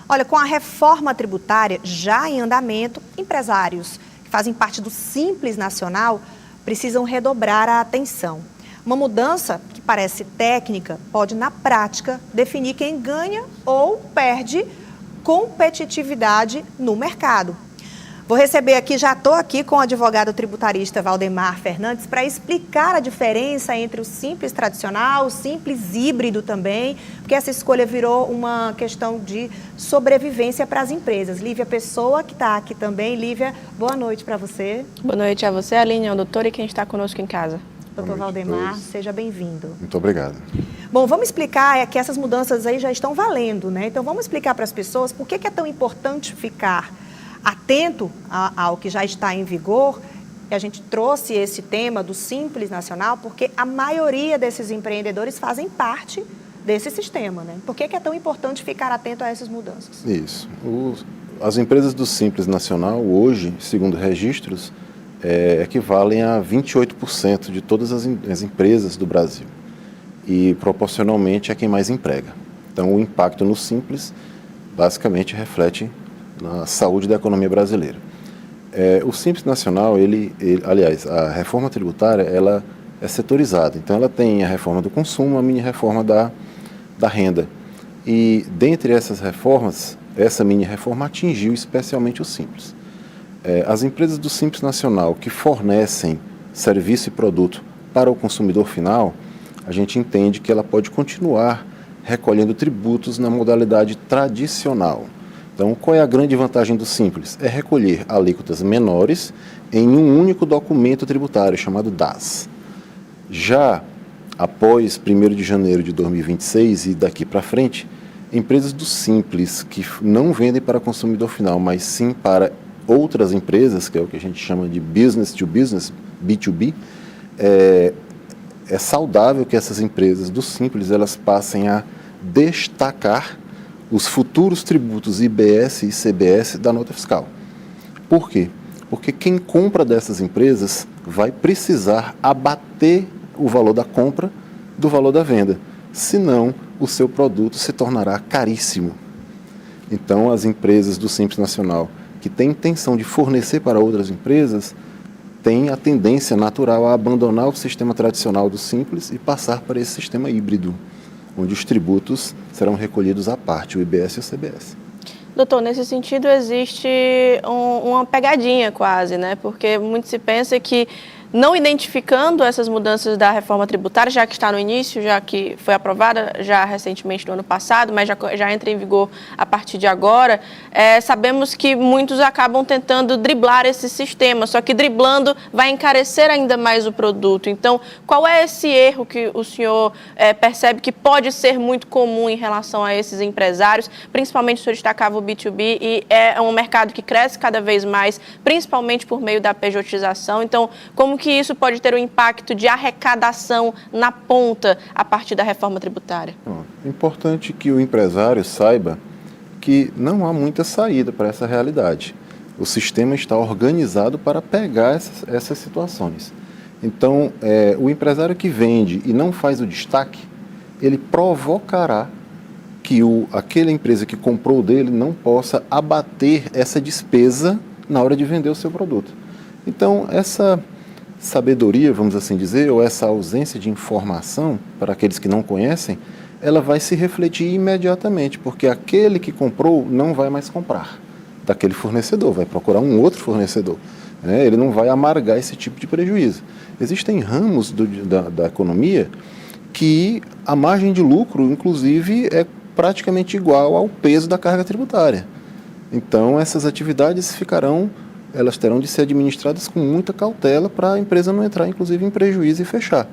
Olha, com a reforma tributária já em andamento, empresários que fazem parte do Simples Nacional precisam redobrar a atenção. Uma mudança que parece técnica pode, na prática, definir quem ganha ou perde competitividade no mercado. Vou receber aqui, já estou aqui com o advogado tributarista Valdemar Fernandes para explicar a diferença entre o Simples tradicional, o Simples híbrido também, porque essa escolha virou uma questão de sobrevivência para as empresas. Lívia Pessoa, que está aqui também. Lívia, boa noite para você. Boa noite a você, Aline, ao doutor e quem está conosco em casa. Doutor Valdemar, seja bem-vindo. Muito obrigado. Bom, vamos explicar que essas mudanças aí já estão valendo, né? Então, vamos explicar para as pessoas por que é tão importante ficar atento ao que já está em vigor. A gente trouxe esse tema do Simples Nacional porque a maioria desses empreendedores fazem parte desse sistema, né? Por que é tão importante ficar atento a essas mudanças? Isso. As empresas do Simples Nacional, hoje, segundo registros, equivalem a 28% de todas as empresas do Brasil. E, proporcionalmente, é quem mais emprega. Então, o impacto no Simples, basicamente, reflete na saúde da economia brasileira. O Simples Nacional, aliás, a reforma tributária, ela é setorizada. Então, ela tem a reforma do consumo, a mini-reforma da renda. E, dentre essas reformas, essa mini-reforma atingiu especialmente o Simples. As empresas do Simples Nacional que fornecem serviço e produto para o consumidor final, a gente entende que ela pode continuar recolhendo tributos na modalidade tradicional. Então, qual é a grande vantagem do Simples? É recolher alíquotas menores em um único documento tributário, chamado DAS. Já após 1º de janeiro de 2026 e daqui para frente, empresas do Simples que não vendem para consumidor final, mas sim para outras empresas, que é o que a gente chama de business to business, B2B, é saudável que essas empresas do Simples elas passem a destacar os futuros tributos IBS e ICBS da nota fiscal. Por quê? Porque quem compra dessas empresas vai precisar abater o valor da compra do valor da venda, senão o seu produto se tornará caríssimo. Então, as empresas do Simples Nacional que têm intenção de fornecer para outras empresas têm a tendência natural a abandonar o sistema tradicional do Simples e passar para esse sistema híbrido, onde os tributos serão recolhidos à parte, o IBS e o CBS. Doutor, nesse sentido existe uma pegadinha quase, né? Porque muito se pensa que não identificando essas mudanças da reforma tributária, já que está no início, já que foi aprovada já recentemente no ano passado, mas já entra em vigor a partir de agora, sabemos que muitos acabam tentando driblar esse sistema, só que driblando vai encarecer ainda mais o produto. Então, qual é esse erro que o senhor percebe que pode ser muito comum em relação a esses empresários? Principalmente o senhor destacava o B2B e é um mercado que cresce cada vez mais, principalmente por meio da pejotização. Então, como que isso pode ter um impacto de arrecadação na ponta a partir da reforma tributária? É importante que o empresário saiba que não há muita saída para essa realidade. O sistema está organizado para pegar essas situações. Então, o empresário que vende e não faz o destaque, ele provocará que aquela empresa que comprou dele não possa abater essa despesa na hora de vender o seu produto. Então, essa sabedoria, vamos assim dizer, ou essa ausência de informação para aqueles que não conhecem, ela vai se refletir imediatamente, porque aquele que comprou não vai mais comprar daquele fornecedor, vai procurar um outro fornecedor. Ele não vai amargar esse tipo de prejuízo. Existem ramos da economia que a margem de lucro, inclusive, é praticamente igual ao peso da carga tributária. Então, essas atividades elas terão de ser administradas com muita cautela para a empresa não entrar, inclusive, em prejuízo e fechar.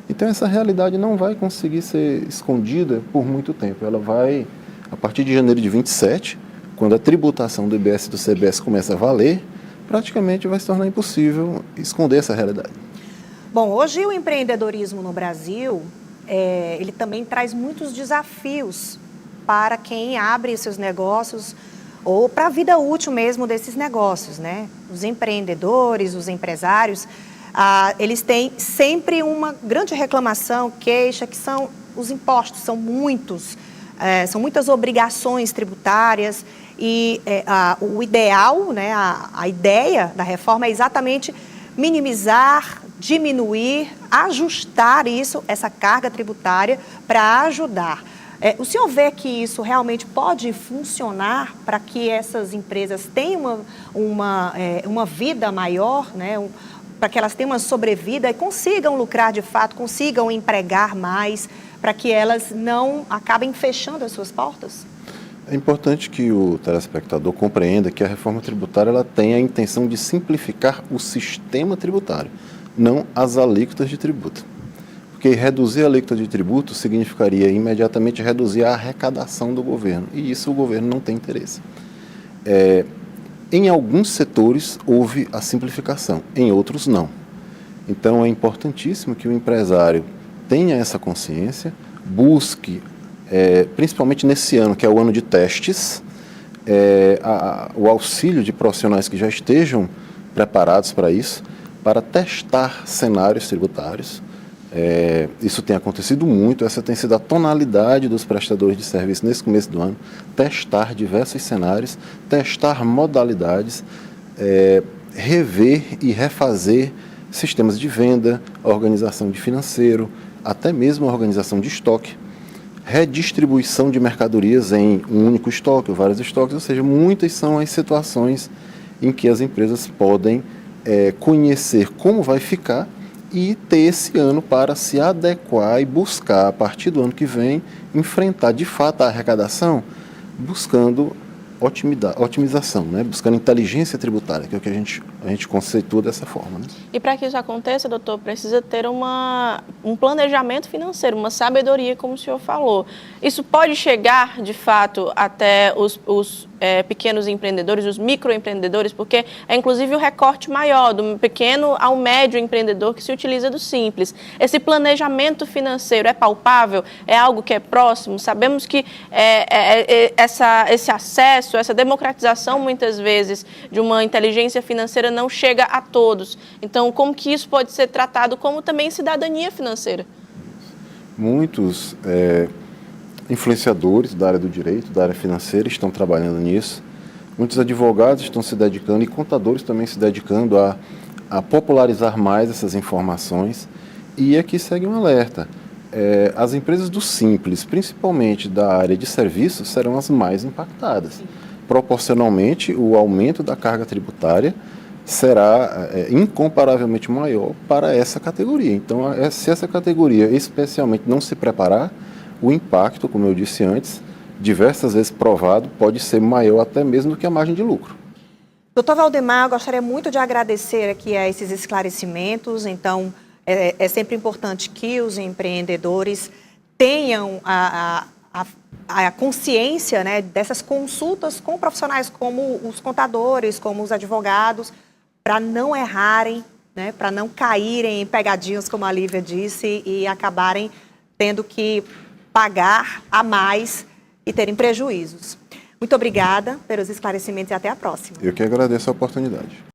Então, essa realidade não vai conseguir ser escondida por muito tempo. Ela vai, a partir de janeiro de 27, quando a tributação do IBS e do CBS começa a valer, praticamente vai se tornar impossível esconder essa realidade. Bom, hoje o empreendedorismo no Brasil, ele também traz muitos desafios para quem abre seus negócios ou para a vida útil mesmo desses negócios, né? Os empreendedores, os empresários, eles têm sempre uma grande reclamação, queixa, que são os impostos, são muitos. são muitas obrigações tributárias e o ideal, né, a ideia da reforma é exatamente minimizar, diminuir, ajustar essa carga tributária para ajudar. O senhor vê que isso realmente pode funcionar para que essas empresas tenham uma vida maior, né, para que elas tenham uma sobrevida e consigam lucrar de fato, consigam empregar mais, para que elas não acabem fechando as suas portas? É importante que o telespectador compreenda que a reforma tributária ela tem a intenção de simplificar o sistema tributário, não as alíquotas de tributo. Porque reduzir a alíquota de tributo significaria imediatamente reduzir a arrecadação do governo, e isso o governo não tem interesse. Em alguns setores houve a simplificação, em outros não. Então é importantíssimo que o empresário tenha essa consciência, busque, principalmente nesse ano, que é o ano de testes, o auxílio de profissionais que já estejam preparados para isso, para testar cenários tributários. Isso tem acontecido muito, essa tem sido a tonalidade dos prestadores de serviço nesse começo do ano, testar diversos cenários, testar modalidades, rever e refazer sistemas de venda, organização de financeiro, até mesmo a organização de estoque, redistribuição de mercadorias em um único estoque ou vários estoques, ou seja, muitas são as situações em que as empresas podem conhecer como vai ficar e ter esse ano para se adequar e buscar, a partir do ano que vem, enfrentar de fato a arrecadação, buscando otimização, né? Buscando inteligência tributária, que é o que a gente conceitua dessa forma. Né? E para que isso aconteça, doutor, precisa ter um planejamento financeiro, uma sabedoria, como o senhor falou. Isso pode chegar, de fato, até os pequenos empreendedores, os microempreendedores, porque é inclusive o recorte maior, do pequeno ao médio empreendedor que se utiliza do simples. Esse planejamento financeiro é palpável? É algo que é próximo? Sabemos que esse acesso, essa democratização, muitas vezes, de uma inteligência financeira não chega a todos. Então, como que isso pode ser tratado como também cidadania financeira? Muitos influenciadores da área do direito, da área financeira, estão trabalhando nisso. Muitos advogados estão se dedicando e contadores também se dedicando a popularizar mais essas informações. E aqui segue um alerta. As empresas do Simples, principalmente da área de serviços, serão as mais impactadas. Proporcionalmente, o aumento da carga tributária será incomparavelmente maior para essa categoria. Então, se essa categoria especialmente não se preparar, o impacto, como eu disse antes, diversas vezes provado, pode ser maior até mesmo do que a margem de lucro. Doutor Valdemar, eu gostaria muito de agradecer aqui a esses esclarecimentos. Então, é sempre importante que os empreendedores tenham a consciência, né, dessas consultas com profissionais como os contadores, como os advogados, para não errarem, né, para não caírem em pegadinhas, como a Lívia disse, e acabarem tendo que pagar a mais e terem prejuízos. Muito obrigada pelos esclarecimentos e até a próxima. Eu que agradeço a oportunidade.